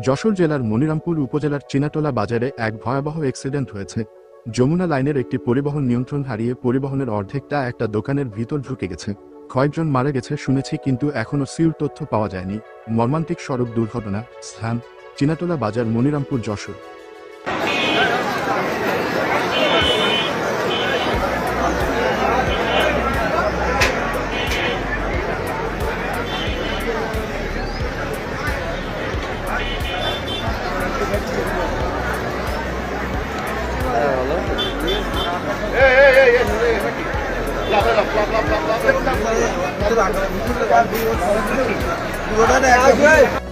যশোর জেলার মনিরামপুর উপজেলার চিনাটোলা বাজারে এক ভয়াবহ অ্যাক্সিডেন্ট হয়েছে। যমুনা লাইনের একটি পরিবহন নিয়ন্ত্রণ হারিয়ে পরিবহনের অর্ধেকটা একটা দোকানের ভিতর ঢুকে গেছে। কয়েকজন মারা গেছে শুনেছি, কিন্তু এখনও সিওর তথ্য পাওয়া যায়নি। মর্মান্তিক সড়ক দুর্ঘটনা। স্থান চিনাটোলা বাজার, মনিরামপুর, যশোর। Hey,